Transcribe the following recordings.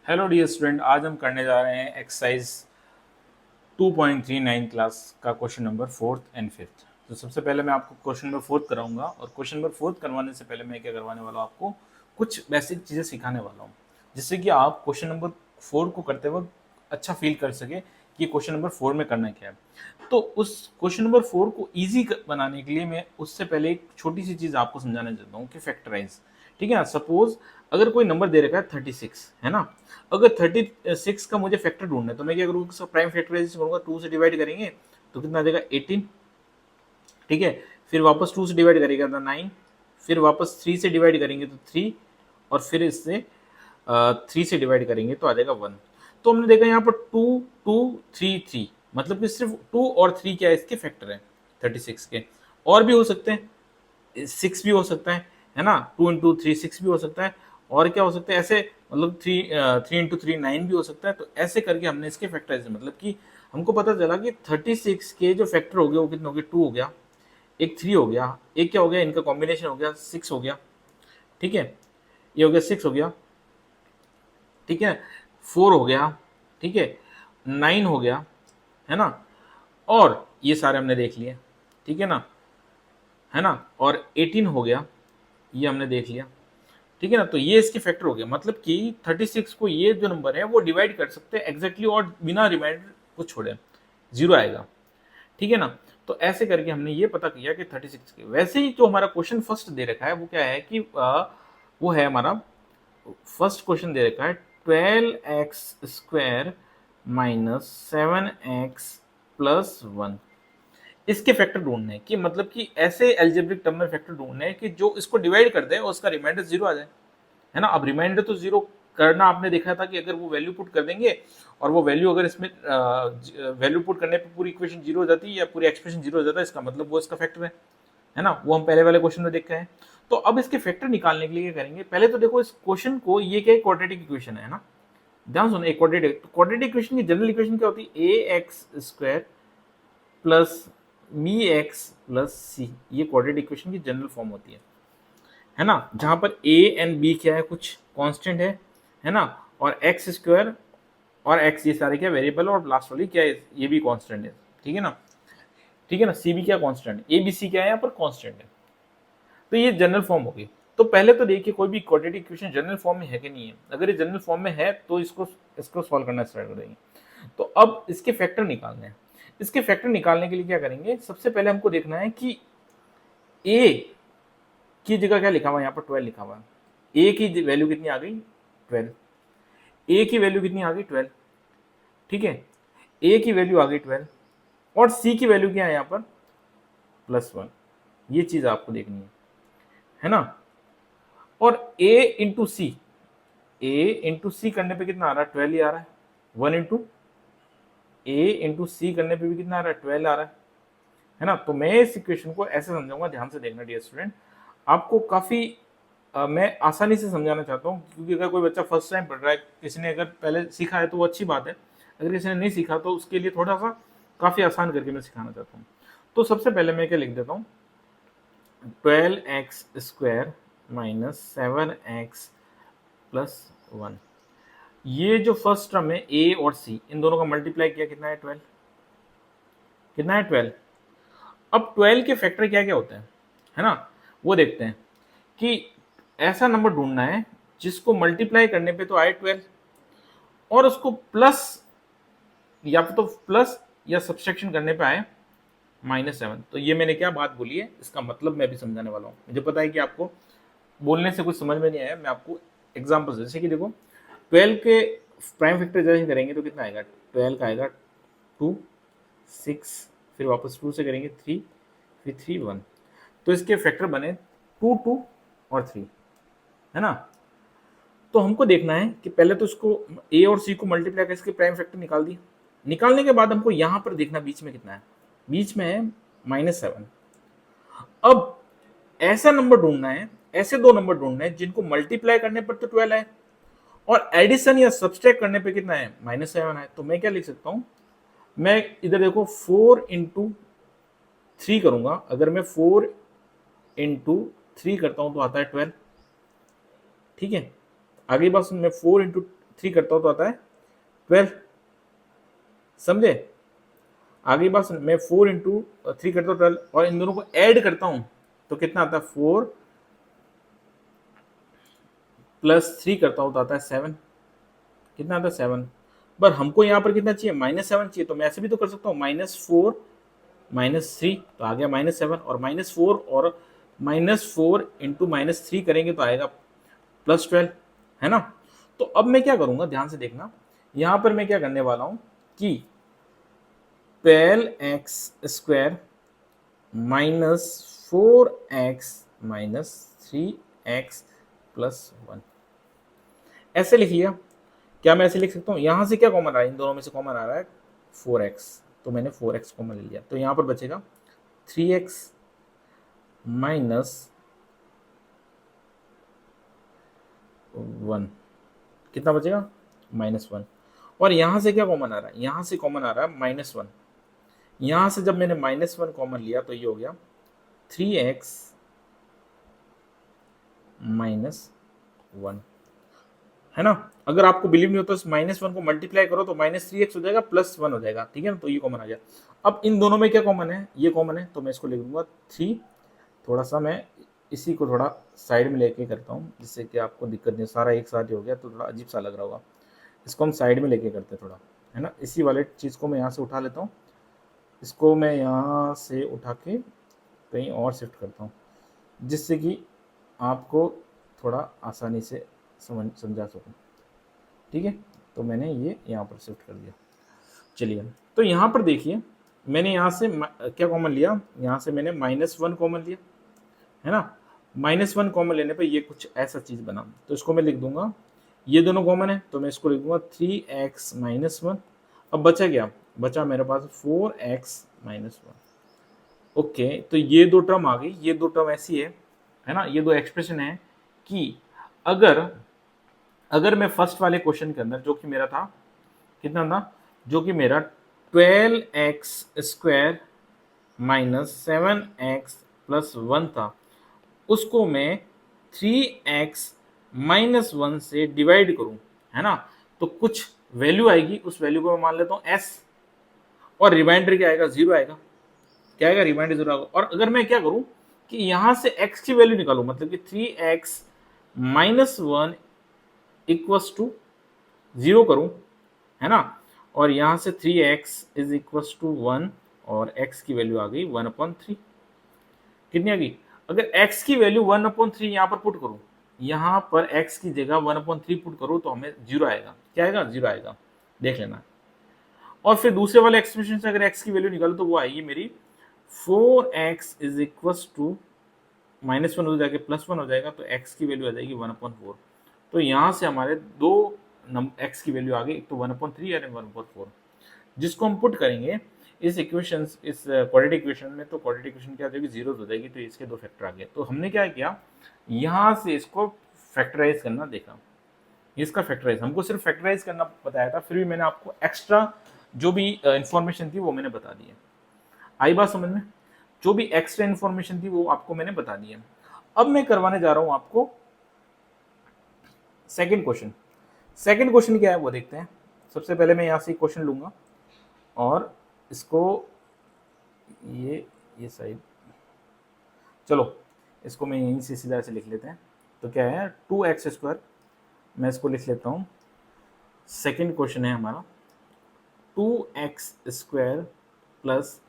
Hello dear student, आज हम करने जा रहे हैं एक्सरसाइज 2.39 क्लास का question number fourth and fifth. तो सबसे पहले मैं आपको क्वेश्चन नंबर फोर्थ कराऊंगा, और क्वेश्चन नंबर फोर्थ करवाने से पहले मैं क्या करवाने वाला हूँ, आपको कुछ बेसिक चीज़ें सिखाने वाला हूँ, जिससे कि आप क्वेश्चन नंबर फोर को करते वक्त अच्छा फील कर सके कि क्वेश्चन नंबर फोर में करना क्या है। तो उस क्वेश्चन नंबर फोर को ईजी बनाने के लिए मैं उससे पहले एक छोटी सी चीज़ आपको समझाना चाहता हूँ कि फैक्टराइज। ठीक है ना, सपोज अगर कोई नंबर दे रखा है 36, है ना। अगर 36 का मुझे फैक्टर ढूंढना है तो मैं क्या करूँगा, उसका प्राइम फैक्टराइजेशन करूँगा, 2 से डिवाइड करेंगे तो कितना आ जाएगा 18। ठीक है, फिर वापस 2 से डिवाइड करेगा तो 9, फिर वापस 3 से डिवाइड करेंगे तो 3, और फिर इससे 3 से डिवाइड करेंगे तो आ जाएगा 1। तो हमने देखा यहाँ पर 2 2 3 3, मतलब कि सिर्फ 2 और 3 क्या है, इसके फैक्टर है 36 के। और भी हो सकते हैं, 6 भी हो सकता है ना, 2 इंटू 3 6 भी हो सकता है। और क्या हो सकता है ऐसे, मतलब 3 इंटू 3 9 भी हो सकता है। तो ऐसे करके हमने इसके फैक्टराइज, मतलब कि हमको पता चला कि 36 के जो फैक्टर हो गए वो कितने हो गए, 2 हो गया, एक 3 हो गया, एक क्या हो गया, इनका कॉम्बिनेशन हो गया 6 हो गया। ठीक है, ये हो गया 6 हो गया। ठीक है, 4 हो गया। ठीक है, 9 हो गया, है ना। और ये सारे हमने देख लिए, ठीक है ना। और 18 हो गया, ये हमने देख लिया। ठीक है ना, तो ये इसके फैक्टर हो गए, मतलब कि 36 को ये जो नंबर है वो डिवाइड कर सकते हैं एग्जैक्टली, और बिना रिमाइंडर को छोड़े जीरो आएगा। ठीक है ना। तो ऐसे करके हमने ये पता किया कि 36 के। वैसे ही जो हमारा क्वेश्चन फर्स्ट दे रखा है वो क्या है कि वो है हमारा फर्स्ट क्वेश्चन दे रखा है 12x² माइनस 7x प्लस 1। इसके फैक्टर ढूंढने हैं, कि मतलब कि ऐसे एल्जेब्रिक टर्म में फैक्टर ढूंढने हैं कि जो इसको डिवाइड कर दे और उसका रिमाइंडर जीरो आ जाए, है ना। अब रिमाइंडर तो जीरो करना आपने देखा था कि अगर वो वैल्यू पुट कर देंगे, और वो वैल्यू अगर इसमें वैल्यू पुट करने पे पूरी इक्वेशन जीरो हो जाती है या पूरी एक्सप्रेशन जीरो हो जाता है, इसका मतलब वो इसका फैक्टर है ना। वो हम पहले वाले क्वेश्चन में देख के हैं। तो अब इसके फैक्टर निकालने के लिए क्या करेंगे, पहले तो देखो इस क्वेश्चन को, ये क्या क्वाड्रेटिक इक्वेशन है ना। ध्यान सुनो, एक क्वाड्रेटिक इक्वेशन की जनरल इक्वेशन क्या होती है, a x square plus b x plus c, ये क्वाड्रेटिक इक्वेशन की जनरल फॉर्म होती है ना। जहां पर ए एंड बी क्या है, कुछ कांस्टेंट है ना। और एक्स स्क्वायर और एक्स, ये सारे क्या वेरिएबल, और लास्ट वाली क्या है, ये भी कांस्टेंट है। ठीक है ना, ठीक है ना। सी भी क्या कांस्टेंट है, ए बी सी क्या है यहाँ पर कांस्टेंट है। तो ये जनरल फॉर्म होगी। तो पहले तो देखिए कोई भी क्वाड्रेटिक इक्वेशन जनरल फॉर्म में है कि नहीं है। अगर ये जनरल फॉर्म में है तो इसको इसको सॉल्व करना स्टार्ट कर देंगे। तो अब इसके फैक्टर निकालने हैं। इसके फैक्टर निकालने के लिए क्या करेंगे, सबसे पहले हमको देखना है कि ए की जगह क्या लिखा हुआ है, यहाँ पर 12 लिखा हुआ है। ए की वैल्यू कितनी आ गई, 12। ए की वैल्यू कितनी आ गई, 12। ठीक है, ए की वैल्यू आ गई 12, और सी की वैल्यू क्या है यहाँ पर, +1। ये चीज आपको देखनी है ना। और ए इंटू सी, ए इंटू सी करने पे कितना आ रहा है, 12 ही आ रहा है। 1 इंटू ए इंटू सी करने पे भी कितना आ रहा है, 12 आ रहा है ना। तो मैं इस इक्वेशन को ऐसे समझाऊंगा, ध्यान से देखना डियर स्टूडेंट। आपको काफी मैं आसानी से समझाना चाहता हूँ, क्योंकि अगर कोई बच्चा फर्स्ट टाइम पढ़ रहा है, किसी ने अगर पहले सीखा है तो वो अच्छी बात है, अगर किसी ने नहीं सीखा तो उसके लिए थोड़ा सा काफी आसान करके मैं सिखाना चाहता हूँ। तो सबसे पहले मैं क्या लिख देता हूँ, 12x² माइनस 7x प्लस 1। ये जो फर्स्ट टर्म है ए और सी, इन दोनों का मल्टीप्लाई किया कितना है, 12। कितना है, 12। अब 12 के फैक्टर क्या क्या होते हैं, है ना, वो देखते हैं। कि ऐसा नंबर ढूंढना है जिसको मल्टीप्लाई करने पे तो आए 12, और उसको प्लस, या तो प्लस या सब्सट्रैक्शन करने पे आए -7। तो ये मैंने क्या बात बोली है, इसका मतलब मैं भी समझाने वाला हूँ। मुझे पता है कि आपको बोलने से कुछ समझ में नहीं आया, मैं आपको एग्जाम्पल, जैसे कि देखो 12 के प्राइम फैक्टराइजेशन करेंगे तो कितना आएगा, 12 का आएगा 2 6, फिर वापस 2 से करेंगे 3, फिर 3 1। तो इसके फैक्टर बने 2 2 और 3, है ना। तो हमको देखना है कि पहले तो इसको ए और सी को मल्टीप्लाई करके इसके प्राइम फैक्टर निकाल दिए। निकालने के बाद हमको यहां पर देखना बीच में कितना है, बीच में है -7। अब ऐसा नंबर ढूंढना है, ऐसे दो नंबर ढूंढने हैं जिनको मल्टीप्लाई करने पर तो 12 है, और एडिशन या सब्सट्रैक्ट करने पे कितना है, -7 है। तो मैं क्या लिख सकता हूं, मैं इधर देखो 4 इंटू 3 करूंगा। अगर मैं 4 इंटू 3 करता हूं तो आता है 12। ठीक है, आगे बात सुन, मैं 4 इंटू 3 करता हूँ तो आता है 12, समझे? आगे बात सुन, मैं 4 इंटू 3 करता हूँ 12 और इन दोनों को ऐड करता हूँ तो कितना आता है 4 प्लस 3 करता हूँ तो आता है 7, कितना आता है 7। पर हमको यहाँ पर कितना चाहिए, -7 चाहिए, तो मैं ऐसे भी तो कर सकता हूँ -4 -3 तो आ गया -7, और -4 और -4 इंटू -3 करेंगे तो आएगा +12, है ना? तो अब मैं क्या करूंगा, ध्यान से देखना, यहां पर मैं क्या करने वाला हूं कि 12x² -4x -3x +1 ऐसे लिख लिया। क्या मैं ऐसे लिख सकता हूँ, यहां से क्या कॉमन आ रहा है, इन दोनों में से कॉमन आ रहा है 4x, तो मैंने 4x कॉमन ले लिया, तो यहां पर बचेगा 3x -1, कितना बचेगा -1, और यहां से क्या कॉमन आ रहा है, यहां से कॉमन आ रहा है -1, यहां से जब मैंने -1 कॉमन लिया तो ये हो गया 3x -1, है ना? अगर आपको बिलीव नहीं होता तो -1 को मल्टीप्लाई करो तो -3x हो जाएगा +1 हो जाएगा, ठीक है ना? तो ये कॉमन आ गया। अब इन दोनों में क्या कॉमन है, ये कॉमन है, तो मैं इसको लिख दूंगा 3, थोड़ा सा मैं इसी को थोड़ा साइड में लेके करता हूँ जिससे कि आपको दिक्कत नहीं, सारा एक साथ ही हो गया तो थोड़ा अजीब सा लग रहा होगा, इसको हम साइड में लेके करते हैं थोड़ा, है ना? इसी वाले चीज़ को मैं यहाँ से उठा लेता हूँ, इसको मैं यहाँ से उठा के कहीं और शिफ्ट करता हूँ जिससे कि आपको थोड़ा आसानी से समझा सकूँ, ठीक है? तो मैंने ये यहाँ पर शिफ्ट कर दिया। चलिए, तो यहाँ पर देखिए, मैंने यहाँ से क्या कॉमन लिया, यहाँ से मैंने -1 कॉमन लिया, है ना? -1 कॉमन लेने पे ये कुछ ऐसा चीज़ बना, तो इसको मैं लिख दूंगा, ये दोनों कॉमन है तो मैं इसको लिख दूंगा 3x -1। अब बचा क्या, बचा मेरे पास 4x -1। ओके, तो ये दो टर्म आ गई, ये दो टर्म ऐसी है ना, ये दो एक्सप्रेशन है कि अगर अगर मैं फर्स्ट वाले क्वेश्चन के अंदर जो कि मेरा था कितना था, जो कि मेरा 12x² -7x +1 था, उसको मैं 3x -1 से डिवाइड करूं, है ना, तो कुछ वैल्यू आएगी, उस वैल्यू को मैं मान लेता हूं s, और रिमाइंडर क्या आएगा, 0 आएगा, क्या आएगा, रिमाइंडर 0 आएगा। और अगर मैं क्या करूं कि यहां से x की वैल्यू निकालूं, मतलब कि 3x -1 इक्वल्स टू 0 करूं, है ना, और यहां से 3x इज इक्वल्स टू 1 और x की वैल्यू आ गई 1/3, कितनी आ गई, अगर x की वैल्यू 1/3 यहां पर पुट करूं, यहां पर x की जगह 1/3 पुट करूं तो हमें 0 आएगा, क्या आएगा, 0 आएगा, देख लेना। और फिर दूसरे वाले एक्सप्रेशन से अगर x की वैल्यू निकालो तो वो आएगी मेरी 4x इज इक्वल्स टू -1 हो जाएगा +1 हो जाएगा, तो x की वैल्यू आ जाएगी 1/4। तो यहाँ से हमारे दो x की वैल्यू आ गई, एक तो 1/3 और 1/4, जिसको हम पुट करेंगे इस इक्वेशन, इस क्वाड्रेटिक इक्वेशन में, तो क्वाड्रेटिक इक्वेशन क्या हो जाएगी, 0 हो जाएगी, तो इसके दो फैक्टर आ गए। तो हमने क्या किया, यहाँ से इसको फैक्टराइज करना देखा, इसका फैक्टराइज, हमको सिर्फ फैक्टराइज करना बताया था, फिर भी मैंने आपको एक्स्ट्रा जो भी इंफॉर्मेशन थी वो मैंने बता दी है। आई बात समझ में, जो भी एक्स्ट्रा इंफॉर्मेशन थी वो आपको मैंने बता दी है। अब मैं करवाने जा रहा हूं आपको सेकंड क्वेश्चन। सेकंड क्वेश्चन क्या है वो देखते हैं। सबसे पहले मैं यहाँ से क्वेश्चन लूंगा और इसको ये साइड, चलो इसको मैं यहीं से सीधा से लिख लेते हैं। तो क्या है, 2x², मैं इसको लिख लेता हूँ, सेकंड क्वेश्चन है हमारा 2x² +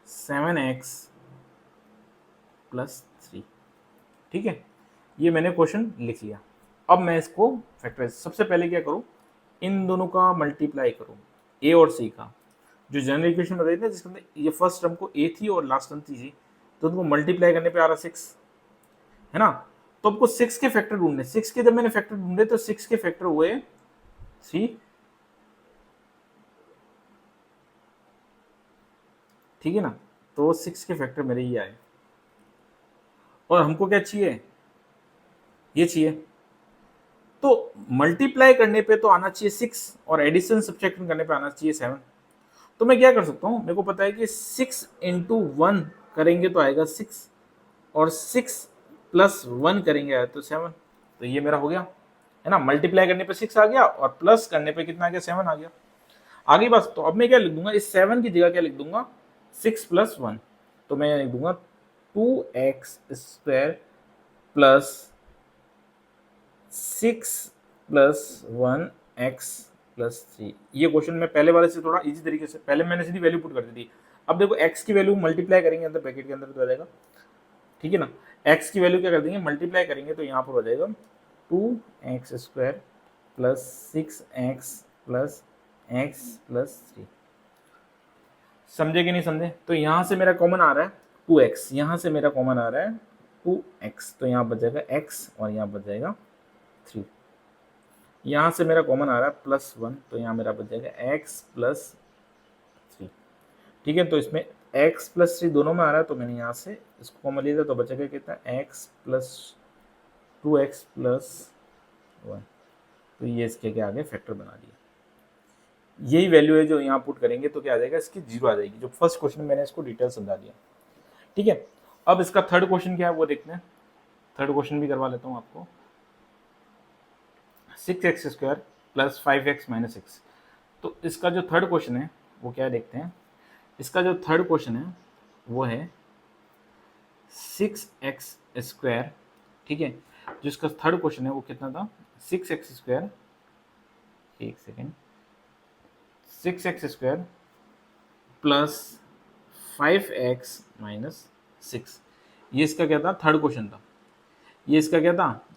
7x + 3, ठीक है, ये मैंने क्वेश्चन लिख लिया। अब मैं इसको फैक्टराइज, सबसे पहले क्या करूं, इन दोनों का मल्टीप्लाई करूं, a और c का, जो जनरल इक्वेशन बताई थी जिसके अंदर ये फर्स्ट टर्म को a थी और लास्ट टर्म थी, तो उनको मल्टीप्लाई करने पे आ रहा 6, है ना। तो आपको 6 के फैक्टर ढूंढने, 6 के जब मैंने फैक्टर ढूंढे तो 6 के फैक्टर हुए 3, ठीक है ना, तो 6 के फैक्टर मेरे ये आए, और हमको क्या चाहिए, ये चाहिए, तो मल्टीप्लाई करने पे तो आना चाहिए 6 और एडिशन सब्ट्रैक्शन करने पे आना चाहिए 7। तो मैं क्या कर सकता हूँ, मेरे को पता है कि 6 × 1 करेंगे तो आएगा 6, और 6 + 1 करेंगे तो 7, तो ये मेरा हो गया, है ना, मल्टीप्लाई करने पे 6 आ गया और प्लस करने पे कितना आ गया, 7 आ गया। आगे बस, तो अब मैं क्या लिख दूंगा, इस 7 की जगह क्या लिख दूंगा, 6 प्लस 1, तो मैं लिख दूंगा 2x² plus 6 plus 1x plus 3। ये क्वेश्चन में पहले वाले से थोड़ा इजी तरीके से, पहले मैंने सीधी वैल्यू पुट कर दी थी, अब देखो x की वैल्यू मल्टीप्लाई करेंगे अंदर ब्रैकेट के अंदर तो आ जाएगा, ठीक है ना, x की वैल्यू क्या कर देंगे, मल्टीप्लाई करेंगे तो यहाँ पर हो जाएगा 2x² plus 6x plus x plus 3। समझे कि नहीं समझे? तो यहाँ से मेरा कॉमन आ रहा है 2x, यहाँ से मेरा कॉमन आ रहा है 2x, तो यहाँ बच जाएगा x और यहाँ बच जाएगा 3। यहाँ से मेरा कॉमन आ रहा है +1, तो यहाँ मेरा बच जाएगा x प्लस 3। ठीक है, तो इसमें x प्लस 3 दोनों में आ रहा है, तो मैंने यहाँ से इसको कॉमन लिया था, तो बचेगा कितना, x प्लस 2x प्लस 1। तो ये इसके क्या आगे फैक्टर बना दिया। यही वैल्यू है जो यहाँ पुट करेंगे तो क्या आ जाएगा, इसकी 0 आ जाएगी। जो फर्स्ट क्वेश्चन में मैंने इसको डिटेल समझा दिया, ठीक है। अब इसका थर्ड क्वेश्चन क्या है वो देखते हैं। थर्ड क्वेश्चन भी करवा लेता हूँ आपको। 6x² plus 5x minus 6। तो इसका जो थर्ड क्वेश्चन है वो क्या है देखते हैं। इसका जो थर्ड क्वेश्चन है वो है 6x², ठीक है। जो इसका थर्ड क्वेश्चन है वो कितना था, 6x², एक second, 6x² plus 5x minus 6। ये इसका क्या था, थर्ड क्वेश्चन था। ये इसका क्या था,